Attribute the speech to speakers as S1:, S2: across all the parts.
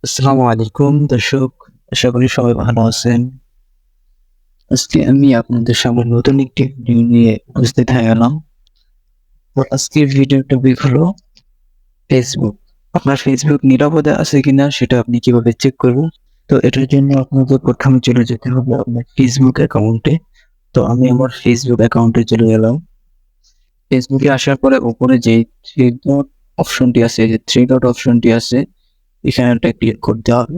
S1: আসসালামু আলাইকুম দর্শক, আশা করি সবাই ভালো আছেন। আজকে আমি আপনাদের সামনে নতুন একটি ভিডিও নিয়ে উপস্থিত হয়ে গেলাম। তো আজকের ভিডিওর টপিক হলো ফেসবুক। আপনার ফেসবুক নিরাপদে আছে কিনা সেটা আপনি কিভাবে চেক করবেন। তো এটার জন্য আপনাদের প্রথমে চলে যেতে হবে আপনার ফেসবুক অ্যাকাউন্টে। তো আমি আমার ফেসবুক অ্যাকাউন্টে চলে গেলাম। ফেসবুকে আসার পরে উপরে যে থ্রি ডট অপশনটি আছে, যে থ্রি ডট অপশনটি আছে, এখানে একটা ক্লিক করতে হবে।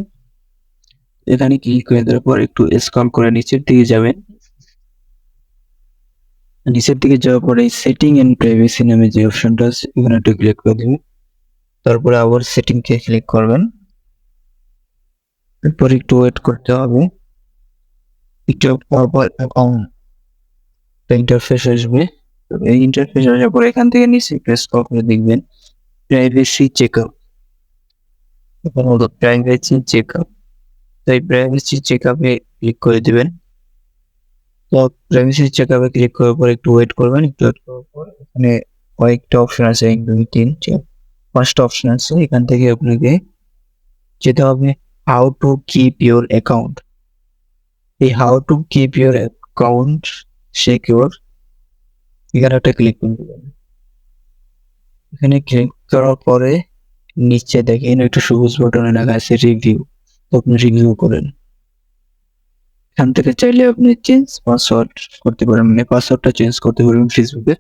S1: এখানে ক্লিক করে দেওয়ার পর একটু স্ক্রল করে নিচের দিকে যাবেন। নিচের দিকে যাওয়ার পরে সেটিং এন্ড প্রাইভেসি নামে যে অপশনটা আছে এখানে একটু ক্লিক করে দিবেন। তারপরে আবার সেটিং কে ক্লিক করবেন। এরপর একটু ওয়েট করতে হবে। একটু পরপর অ্যাকাউন্ট ইন্টারফেস আসবে। এই ইন্টারফেস আসার পর এখান থেকে নিচে প্রেস করে দেখবেন প্রাইভেসি চেকআপ। এখন হলো প্রাইভেসি চেকআপ। তাই প্রাইভেসি চেকআপে ক্লিক করে দিবেন। তো প্রাইভেসি চেকআপে ক্লিক করার পর একটু ওয়েট করবেন। একটু ওয়েট করার পর এখানে কয়েকটা অপশন আছে, 1 2 3 4 5টা অপশন আছে। এখান থেকে আপনাকে যেতে হবে how to keep your account. এই how to keep your account secure, এখানে একটা ক্লিক করে দেবেন। এখানে ক্লিক করার পরে নিচে দেখেন একটা সবুজ বাটনে লেখা আছে রিভিউ। তো আপনি রিভিউ করেন। এখান থেকে চাইলে আপনি চেঞ্জ পাসওয়ার্ড করতে পারেন, মানে পাসওয়ার্ডটা চেঞ্জ করতে পারবেন ফেসবুকে।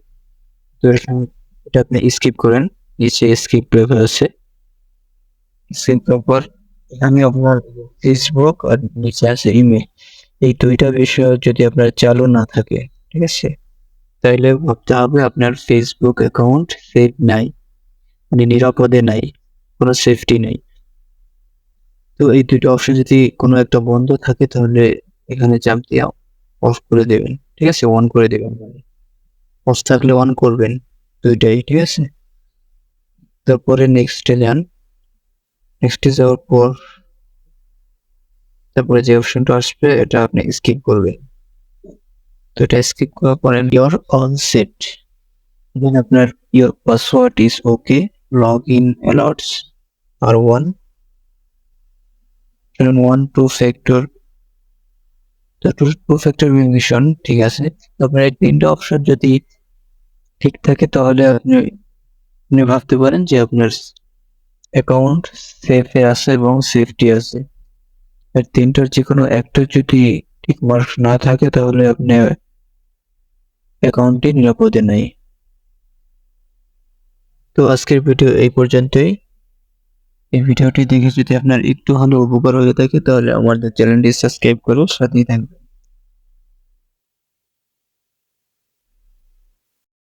S1: তো এখানে এটা আপনি স্কিপ করেন। নিচে স্কিপ লেখা আছে, স্কিপ করার পর এখানে আপনার ফেসবুক আর নিচে আছে ইমেল, এই দুইটা বিষয় যদি আপনার চালু না থাকে, ঠিক আছে, তাইলে ভাবতে হবে আপনার ফেসবুক অ্যাকাউন্ট সেফ নাই, মানে নিরাপদে নাই, কোনো সেফটি নেই। তো এই দুইটা অপশন যদি কোনো একটা বন্ধ থাকে তাহলে এখানে চাপ দিয়ে অফ করে দেবেন, ঠিক আছে, অন করে দেবেন, মানে অফ থাকলে অন করবেন, দুইটাই, ঠিক আছে। তারপরে নেক্সটে যান। নেক্সটে যাওয়ার পর তারপরে যে অপশনটা আসবে এটা আপনি স্কিপ করবেন। তো এটা স্কিপ করার পরে ইউর অল সেট, then আপনার your password is okay, login alerts are on, and one two factor, the two factor verification ঠিক আছে। আপনার এই তিনটা অপশন যদি ঠিক থাকে তাহলে আপনি ভাবতে পারেন যে আপনার অ্যাকাউন্ট সেফে আছে এবং সেফটি আছে। আর তিনটার যে কোনো একটা যদি ঠিক মার্ক না থাকে তাহলে আপনার অ্যাকাউন্টটি নিরাপদে নেই। তো আজকের ভিডিও এই পর্যন্তই। এই ভিডিওটি দেখে যদি আপনার একটু হলেও উপকার হয়ে থাকে তাহলে আমাদের চ্যানেলটি সাবস্ক্রাইব করুন, সাথেই থাকবেন।